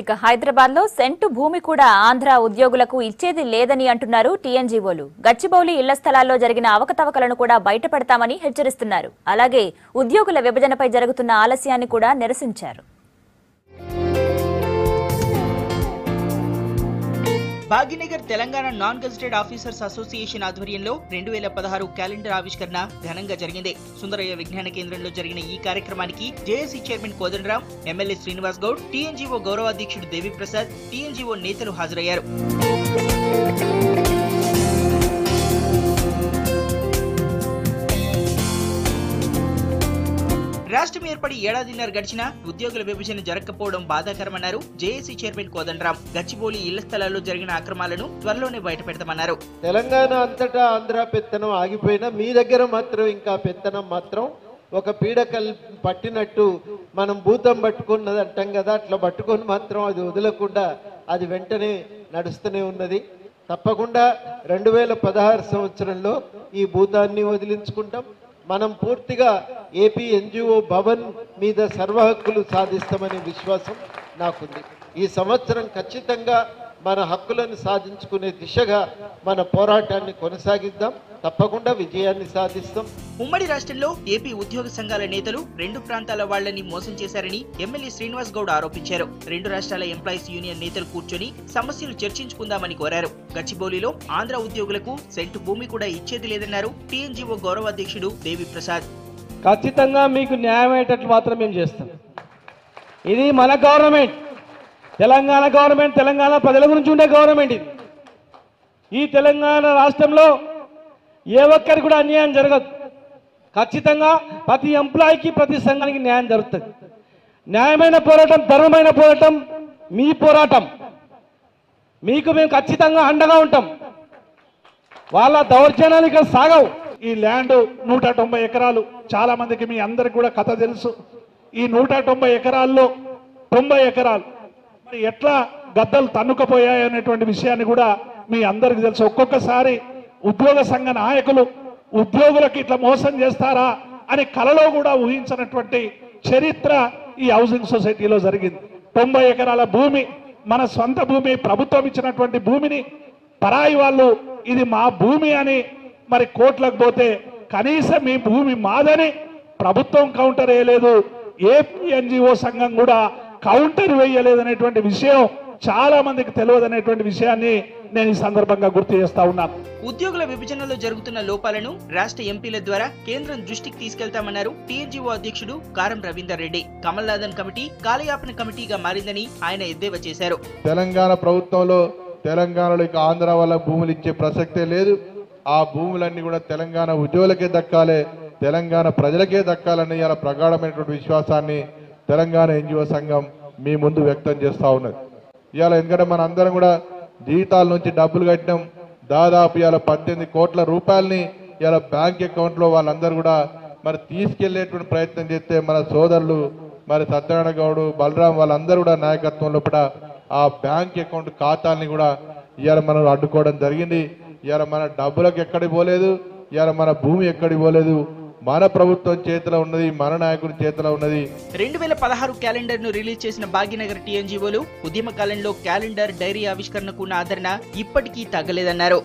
ఇక హైదరాబాద్ లో సెంటు భూమి కూడా ఆంధ్ర ఉద్యోగులకు ఇచ్చేది లేదని అంటున్నారు టీఎన్జీఓలు. గచ్చిబౌలి ఇళ్ల స్థలాల్లో జరిగిన అవకతవకలను కూడా బయటపెడతామని హెచ్చరిస్తున్నారు. అలాగే ఉద్యోగుల విభజనపై జరుగుతున్న ఆలస్యాన్ని కూడా నిరసించారు. Bhagyanagar Telangana non gazetted officers association ఆధ్వర్యంలో 2016 క్యాలెండర్ ఆవిష్కరణ ఘనంగా జరిగింది. సుందరయ్య విజ్ఞాన కేంద్రంలో జరిగిన ఈ కార్యక్రమానికి JAC chairman Kodandaram, MLA Srinivas Goud, TNGO గౌరవాధ్యక్షుడు దేవిప్రసాద్, టీఎన్జీఓ నేతలు హాజరయ్యారు. రాష్ట్రం ఏర్పడి ఏడాదిన్నర గడిచినా ఉద్యోగుల విభజన జరగకపోవడం బాధాకరమన్నారు జేఏసీ చైర్మన్ కోదండరాం. గచ్చిబౌలి ఇళ్ల స్థలాల్లో జరిగిన అక్రమాలను త్వరలోనే బయటపెడతామన్నారు. తెలంగాణ అంతటా ఆంధ్ర పెత్తనం ఆగిపోయినా మీ దగ్గర మాత్రం ఇంకా పెత్తనం మాత్రం ఒక పీడకల్ పట్టినట్టు మనం భూతం పట్టుకున్నది అంటాం కదా, అట్లా పట్టుకొని మాత్రం అది వదలకుండా అది వెంటనే నడుస్తూనే ఉన్నది. తప్పకుండా 2016 సంవత్సరంలో ఈ భూతాన్ని వదిలించుకుంటాం. మనం పూర్తిగా ఏపీ ఎన్జిఓ భవన్ మీద సర్వ హక్కులు సాధిస్తామనే విశ్వాసం నాకుంది. ఈ సంవత్సరం ఖచ్చితంగా మన హక్కులను సాధించుకునే దిశగా మన పోరాటాన్ని కొనసాగిద్దాం. తప్పకుండా విజయాన్ని సాధిస్తాం. ఉమ్మడి రాష్ట్రంలో ఏపీ ఉద్యోగ సంఘాల నేతలు రెండు ప్రాంతాల వాళ్లని మోసం చేశారని ఎమ్మెల్యే శ్రీనివాస్ గౌడ్ ఆరోపించారు. రెండు రాష్ట్రాల ఎంప్లాయీస్ యూనియన్ నేతలు కూర్చొని సమస్యలు చర్చించుకుందామని కోరారు. గచ్చిబౌలిలో ఆంధ్ర ఉద్యోగులకు సెంటు భూమి కూడా ఇచ్చేది లేదన్నారు టీఎన్జీఓ గౌరవాధ్యక్షుడు దేవిప్రసాద్. ఖచ్చితంగా మీకు న్యాయం అయ్యేటట్లు మాత్రం మేము చేస్తాం. ఇది మన గవర్నమెంట్, తెలంగాణ గవర్నమెంట్, తెలంగాణ ప్రజల గురించి ఉండే గవర్నమెంట్. ఇది ఈ తెలంగాణ రాష్ట్రంలో ఏ ఒక్కరికి కూడా అన్యాయం జరగదు. ఖచ్చితంగా ప్రతి ఎంప్లాయీకి, ప్రతి సంఘానికి న్యాయం జరుగుతుంది. న్యాయమైన పోరాటం, ధర్మమైన పోరాటం మీ పోరాటం. మీకు మేము ఖచ్చితంగా అండగా ఉంటాం. వాళ్ళ దౌర్జన్యాలు ఇక్కడ సాగవు. ఈ ల్యాండ్ 190 ఎకరాలు, చాలా మందికి మీ అందరికి కూడా కథ తెలుసు. ఈ 190 ఎకరాల్లో 90 ఎకరాలు మరి ఎట్లా గద్దలు తన్నుకపోయాయి అనేటువంటి విషయాన్ని కూడా మీ అందరికి తెలుసు. ఒక్కొక్కసారి ఉద్యోగ సంఘ నాయకులు ఉద్యోగులకు ఇట్లా మోసం చేస్తారా అని కలలో కూడా ఊహించినటువంటి చరిత్ర ఈ హౌసింగ్ సొసైటీలో జరిగింది. 90 ఎకరాల భూమి మన సొంత భూమి, ప్రభుత్వం ఇచ్చినటువంటి భూమిని పరాయి వాళ్ళు ఇది మా భూమి అని మరి కోర్టులకు పోతే కనీసం మీ భూమి మాదని ప్రభుత్వం కౌంటర్ వేయలేదు. ఏపీ ఎన్జిఓ సంఘం కూడా కౌంటర్ వేయలేదనేటువంటి విషయం చాలా మందికి తెలియదనేటువంటి విషయాన్ని నేను ఈ సందర్భంగా గుర్తు చేస్తా ఉన్నాను. ఉద్యోగుల విభజనలో జరుగుతున్న లోపాలను రాష్ట్ర ఎంపీల ద్వారా కేంద్రం దృష్టికి తీసుకెళ్తామన్నారు టీఎన్జీఓ అధ్యక్షుడు కారం రవీందర్ రెడ్డి. కమల్నాథన్ కమిటీ కాలయాపన కమిటీగా మారిందని ఆయన ఎద్దేవా చేశారు. తెలంగాణ ప్రభుత్వంలో తెలంగాణలో ఇక ఆంధ్ర వాళ్ళ భూములు ఇచ్చే ప్రసక్తే లేదు. ఆ భూములన్నీ కూడా తెలంగాణ ఉద్యోగులకే దక్కాలి, తెలంగాణ ప్రజలకే దక్కాలని ఇలా ప్రగాఢమైనటువంటి విశ్వాసాన్ని తెలంగాణ ఎన్జిఓ సంఘం మీ ముందు వ్యక్తం చేస్తూ ఉన్నది. ఇవాళ ఎందుకంటే మన అందరం కూడా జీతాల నుంచి డబ్బులు కట్టినాం. దాదాపు ఇవాళ 18 కోట్ల రూపాయలని ఇవాళ బ్యాంక్ అకౌంట్లో వాళ్ళందరూ కూడా మరి తీసుకెళ్లేటువంటి ప్రయత్నం చేస్తే మన సోదరులు మరి సత్యనారాయణ గౌడ్, బలరాం వాళ్ళందరూ కూడా నాయకత్వం లోపల ఆ బ్యాంక్ అకౌంట్ ఖాతాల్ని కూడా ఇవాళ మనం అడ్డుకోవడం జరిగింది. ఇవాళ మన డబ్బులకు ఎక్కడికి పోలేదు, ఇవాళ మన భూమి ఎక్కడికి పోలేదు. మన ప్రభుత్వం చేతిలో ఉన్నది, మన నాయకుడి చేతిలో ఉన్నది. 2016 క్యాలెండర్ ను రిలీజ్ చేసిన భాగ్యనగర్ టీఎన్జీఓలు ఉద్యమ కాలంలో క్యాలెండర్, డైరీ ఆవిష్కరణకు ఉన్న ఆదరణ ఇప్పటికీ తగ్గలేదన్నారు.